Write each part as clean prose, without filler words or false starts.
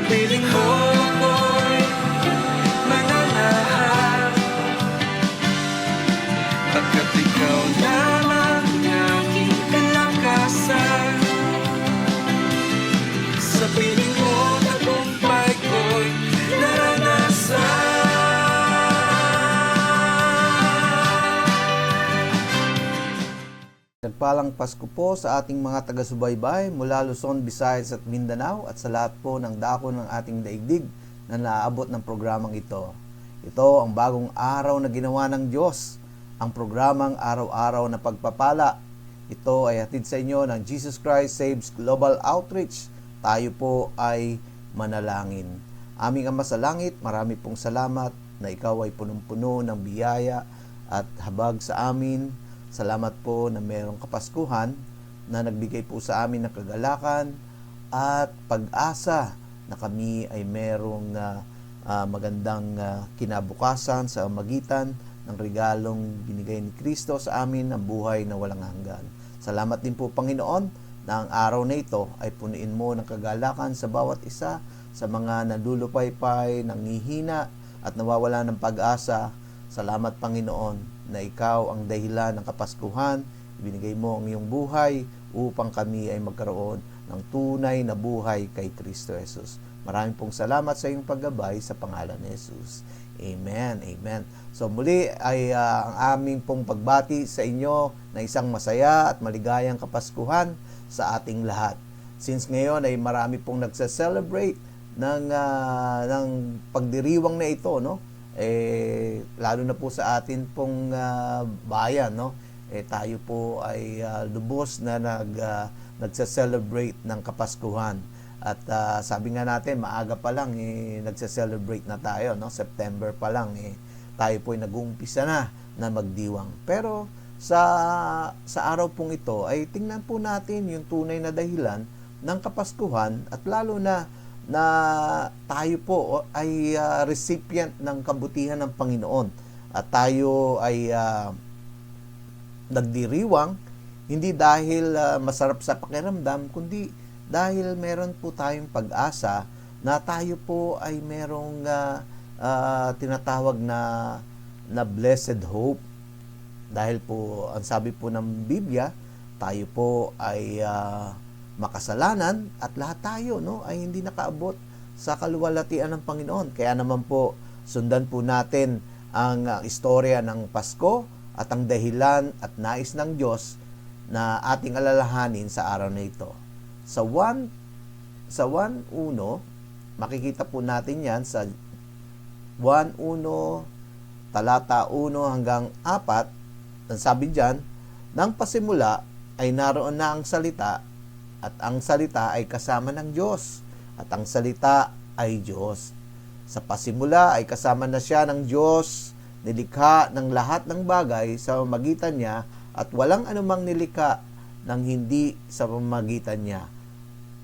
piling mo ako'y mananahan, pagkat ikaw lamang aking kalakasan. Sa piling mo tagumpay ko'y naranasan. Nagpalang Pasko po sa ating mga taga-subaybay mula Luzon, Visayas at Mindanao at sa lahat po ng dako ng ating daigdig na naaabot ng programang ito. Ito ang bagong araw na ginawa ng Diyos, ang programang araw-araw na pagpapala. Ito ay hatid sa inyo ng Jesus Christ Saves Global Outreach. Tayo po ay manalangin. Aming Ama sa Langit, marami pong salamat na ikaw ay punong-puno ng biyaya at habag sa amin. Salamat po na mayroong kapaskuhan na nagbigay po sa amin ng kagalakan at pag-asa na kami ay mayroong magandang kinabukasan sa magitan ng regalong binigay ni Kristo sa amin ng buhay na walang hanggan. Salamat din po, Panginoon, na ang araw na ito ay punuin mo ng kagalakan sa bawat isa, sa mga nalulupaypay, nanghihina at nawawala ng pag-asa. Salamat, Panginoon, na ikaw ang dahilan ng kapaskuhan. Ibinigay mo ang iyong buhay upang kami ay magkaroon ng tunay na buhay kay Kristo Jesus. Maraming pong salamat sa iyong paggabay sa pangalan ni Jesus. Amen. Amen. So muli ay ang aming pong pagbati sa inyo na isang masaya at maligayang kapaskuhan sa ating lahat. Since ngayon ay marami pong nagse-celebrate ng pagdiriwang na ito, no? Lalo na po sa atin pong bayan, no? Tayo po ay lubos na nagse-celebrate ng kapaskuhan. At sabi nga natin, maaga pa lang nagse-celebrate na tayo, no? September pa lang tayo po ay nag-uumpisa na magdiwang. Pero sa araw pong ito ay tingnan po natin yung tunay na dahilan ng kapaskuhan at lalo na tayo po ay recipient ng kabutihan ng Panginoon at tayo ay nagdiriwang hindi dahil masarap sa pakiramdam, kundi dahil meron po tayong pag-asa na tayo po ay merong tinatawag na blessed hope. Dahil po ang sabi po ng Biblia, tayo po ay makasalanan at lahat tayo, no, ay hindi nakaabot sa kaluwalhatian ng Panginoon. Kaya naman po sundan po natin ang istorya ng Pasko at ang dahilan at nais ng Diyos na ating alalahanin sa araw na ito. Sa 1:1 makikita po natin yan sa 1:1 talata 1 hanggang 4. Ang sabi diyan, nang pasimula ay naroon na ang salita at ang salita ay kasama ng Diyos, at ang salita ay Diyos. Sa pasimula ay kasama na siya ng Diyos, nilikha ng lahat ng bagay sa pamamagitan niya, at walang anumang nilikha ng hindi sa pamamagitan niya.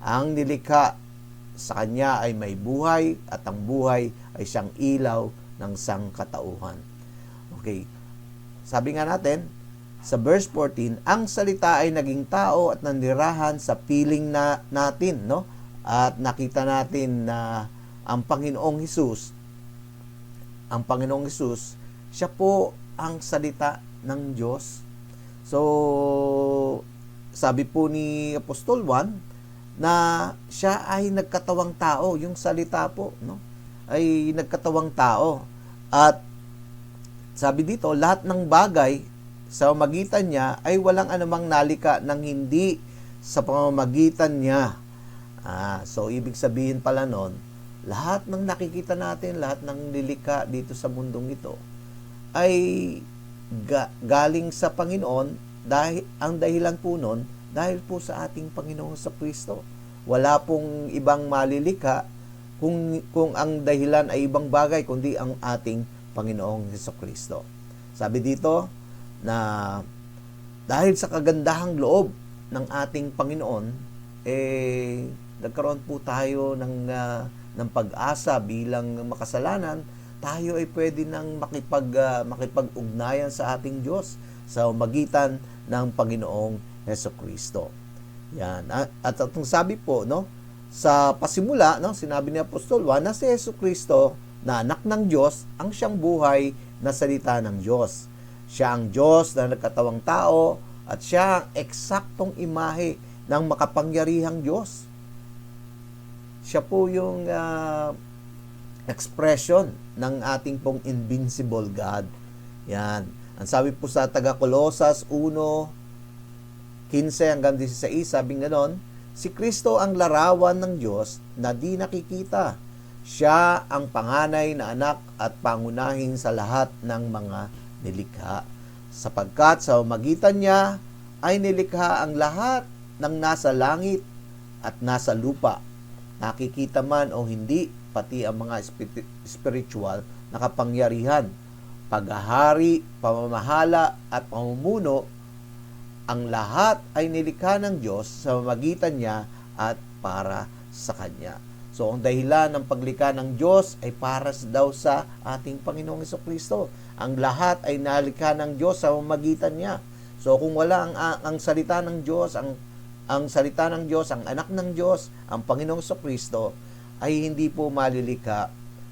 Ang nilikha sa kanya ay may buhay, at ang buhay ay siyang ilaw ng sangkatauhan. Okay. Sabi nga natin, sa verse 14, ang salita ay naging tao at nanirahan sa piling natin, no? At nakita natin na ang Panginoong Hesus, siya po ang salita ng Diyos. So, sabi po ni Apostol Juan na siya ay nagkatawang tao, yung salita po, no? Ay nagkatawang tao. At sabi dito, lahat ng bagay sa pamamagitan niya ay walang anumang nalika ng hindi sa pamamagitan niya. So, ibig sabihin pala nun, lahat ng nakikita natin, lahat ng nilikha dito sa mundong ito, ay galing sa Panginoon, dahil ang dahilan po nun, dahil po sa ating Panginoon sa Kristo. Wala pong ibang malilikha kung ang dahilan ay ibang bagay, kundi ang ating Panginoong Jesucristo. Sabi dito, na dahil sa kagandahang loob ng ating Panginoon, nagkaroon po tayo ng pag-asa bilang makasalanan, tayo ay pwede nang makipag-ugnayan sa ating Diyos sa magitan ng Panginoong Hesukristo. Yan. At itong sabi po, no, sa pasimula, no, sinabi ni Apostol Juan na si Jesucristo na anak ng Diyos ang siyang buhay na salita ng Diyos. Siya ang Diyos na nagkatawang tao at siya ang eksaktong imahe ng makapangyarihang Diyos. Siya po yung expression ng ating pong invincible God. Yan. Ang sabi po sa taga-Kolosas 1:15 hanggang 16, sabi ganon, si Kristo ang larawan ng Diyos na di nakikita. Siya ang panganay na anak at pangunahin sa lahat ng mga nilikha. Sapagkat sa magitan niya ay nilikha ang lahat ng nasa langit at nasa lupa. Nakikita man o hindi, pati ang mga spiritual na kapangyarihan, paghahari, pamamahala at pamumuno, ang lahat ay nilikha ng Diyos sa magitan niya at para sa Kanya. So, ang dahilan ng paglikha ng Diyos ay para daw sa ating Panginoong Jesucristo. Ang lahat ay nalikha ng Diyos sa magitan niya. So, kung wala ang salita ng Diyos, ang salita ng Diyos, ang anak ng Diyos, ang Panginoong Jesucristo, ay hindi po malilikha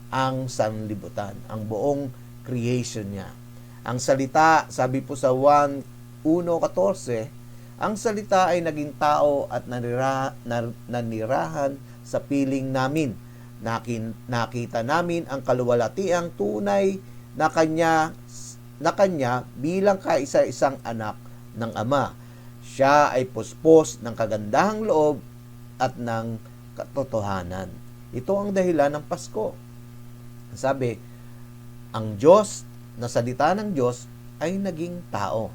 ang sanlibutan, ang buong creation niya. Ang salita, sabi po sa 1:14, ang salita ay naging tao at nanirahan sa piling namin. Nakita namin ang kaluwalhatiang tunay na kanya bilang kaisa-isang anak ng Ama. Siya ay puspos ng kagandahang loob at ng katotohanan. Ito ang dahilan ng Pasko. Sabi, ang Diyos, na salita ng Diyos, ay naging tao.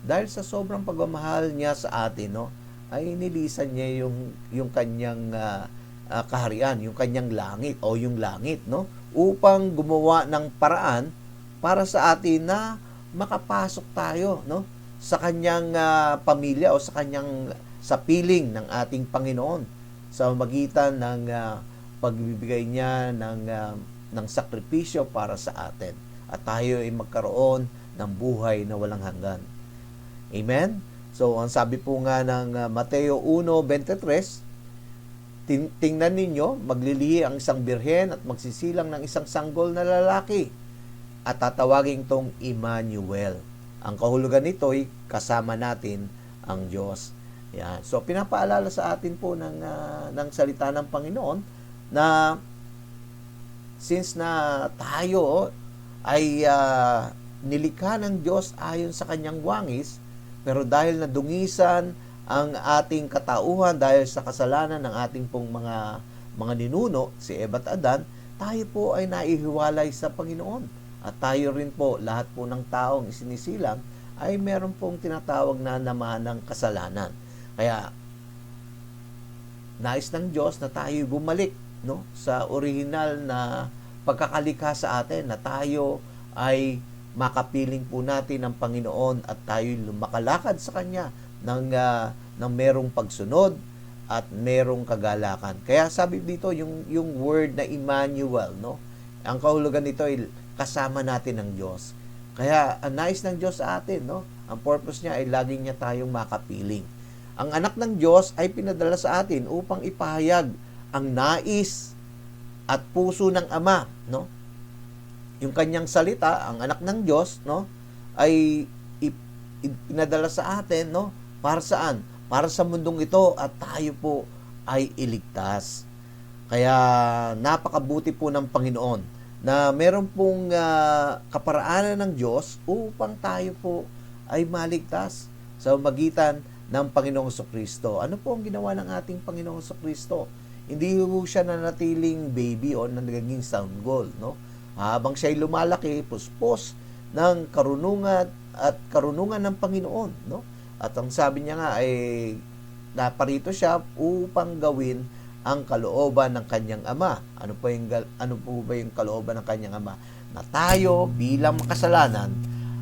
Dahil sa sobrang pagmamahal niya sa atin, no, ay nilisan niya yung kanyang kaharian, yung kanyang langit o yung langit, no, upang gumawa ng paraan para sa atin na makapasok tayo, no, sa kanyang pamilya o sa piling ng ating Panginoon sa magitan ng pagbibigay niya ng sakripisyo para sa atin, at tayo ay magkaroon ng buhay na walang hanggan. Amen? So, ang sabi po nga ng Mateo 1:23, tingnan ninyo, maglilihi ang isang birhen at magsisilang ng isang sanggol na lalaki at tatawagin tong Emmanuel. Ang kahulugan nito ay kasama natin ang Diyos. Yan. So, pinapaalala sa atin po ng salita ng Panginoon na since na tayo ay nilikha ng Diyos ayon sa kanyang wangis, pero dahil nadungisan ang ating katauhan dahil sa kasalanan ng ating pong mga ninuno, si Eva at Adan, tayo po ay naihiwalay sa Panginoon. At tayo rin po, lahat po ng taong isinisilang, ay meron pong tinatawag na namanang kasalanan. Kaya, nais ng Diyos na tayo bumalik, no, sa original na pagkakalikha sa atin, na tayo ay makapiling po natin ng Panginoon at tayo lumakalakad sa Kanya ng merong pagsunod at merong kagalakan. Kaya sabi dito, yung word na Emmanuel, no, ang kahulugan nito ay kasama natin ng Diyos. Kaya ang nais ng Diyos sa atin, no, ang purpose niya ay laging niya tayong makapiling. Ang anak ng Diyos ay pinadala sa atin upang ipahayag ang nais at puso ng Ama, no? Yung kanyang salita, ang anak ng Diyos, no, ay pinadala sa atin, no, para saan? Para sa mundong ito at tayo po ay iligtas. Kaya napakabuti po ng Panginoon na meron pong kaparaanan ng Diyos upang tayo po ay maligtas sa magitan ng Panginoong Jesucristo. Ano po ang ginawa ng ating Panginoong Jesucristo? Hindi po siya nanatiling baby o nagiging sanggol, no? Habang siya'y lumalaki, puspos ng karunungan at karunungan ng Panginoon, no? At ang sabi niya nga ay naparito siya upang gawin ang kalooban ng kanyang Ama. Ano po ba yung kalooban ng kanyang Ama? Na tayo bilang makasalanan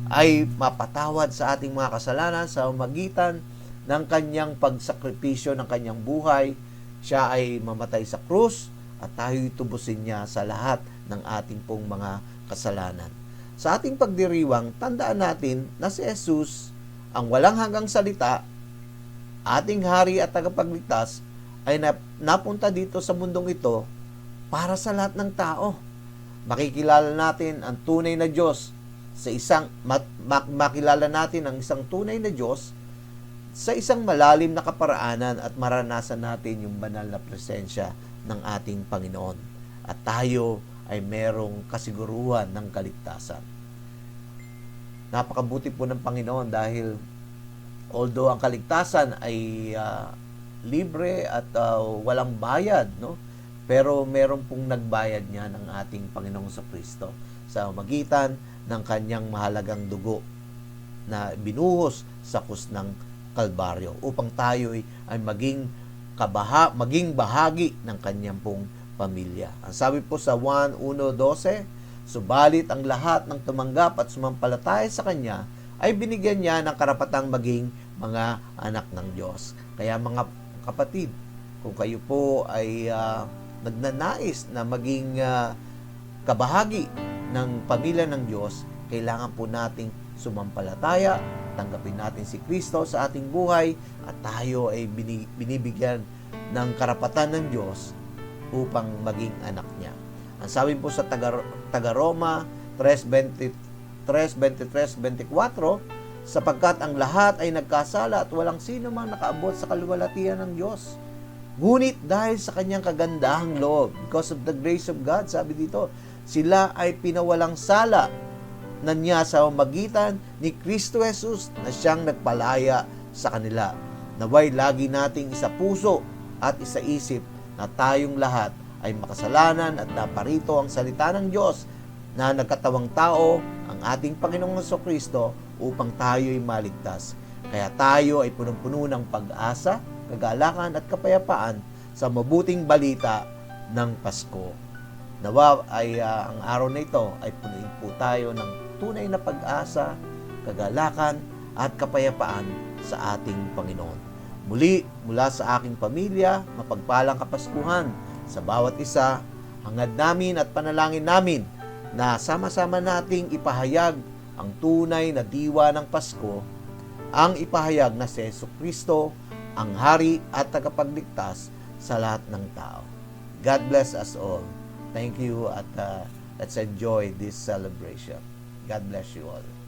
ay mapatawad sa ating mga kasalanan sa magitan ng kanyang pagsakripisyo ng kanyang buhay. Siya ay mamatay sa krus at tayo'y tubusin niya sa lahat ng ating pong mga kasalanan. Sa ating pagdiriwang, tandaan natin na si Jesus, ang walang hanggang salita, ating hari at tagapagligtas, ay napunta dito sa mundong ito para sa lahat ng tao. Makikilala natin ang tunay na Diyos sa makilala natin ang isang tunay na Diyos sa isang malalim na kaparaanan at maranasan natin yung banal na presensya ng ating Panginoon. At tayo ay merong kasiguruhan ng kaligtasan. Napakabuti po ng Panginoon dahil although ang kaligtasan ay libre at walang bayad, no? Pero meron pong nagbayad niya ng ating Panginoong Kristo sa magitan ng kanyang mahalagang dugo na binuhos sa krus ng Kalbaryo upang tayo ay maging bahagi ng kanyang pong pamilya. Ang sabi po sa 1:1-12, subalit ang lahat ng tumanggap at sumampalataya sa kanya ay binigyan niya ng karapatang maging mga anak ng Diyos. Kaya mga kapatid, kung kayo po ay nagnanais na maging kabahagi ng pamilya ng Diyos, kailangan po nating sumampalataya, tanggapin natin si Kristo sa ating buhay at tayo ay binibigyan ng karapatan ng Diyos upang maging anak niya. Ang sabi po sa Taga-Roma 3:23-24, sapagkat ang lahat ay nagkasala at walang sino mang nakaabot sa kaluwalhatian ng Diyos. Ngunit dahil sa kanyang kagandahang loob, because of the grace of God, sabi dito, sila ay pinawalang sala na niya sa magitan ni Kristo Jesus na siyang nagpalaya sa kanila. Naway lagi nating isa puso at isa isip na tayong lahat ay makasalanan at naparito ang salita ng Diyos na nagkatawang tao, ang ating Panginoong Kristo, upang tayo ay maligtas. Kaya tayo ay punong-puno ng pag-asa, kagalakan at kapayapaan sa mabuting balita ng Pasko. Nawa ay ang araw na ito ay punuin po tayo ng tunay na pag-asa, kagalakan at kapayapaan sa ating Panginoon. Muli, mula sa aking pamilya, mapagpalang Kapaskuhan sa bawat isa. Hangad namin at panalangin namin na sama-sama nating ipahayag ang tunay na diwa ng Pasko, ang ipahayag na si Jesucristo, ang Hari at Tagapagligtas sa lahat ng tao. God bless us all. Thank you at let's enjoy this celebration. God bless you all.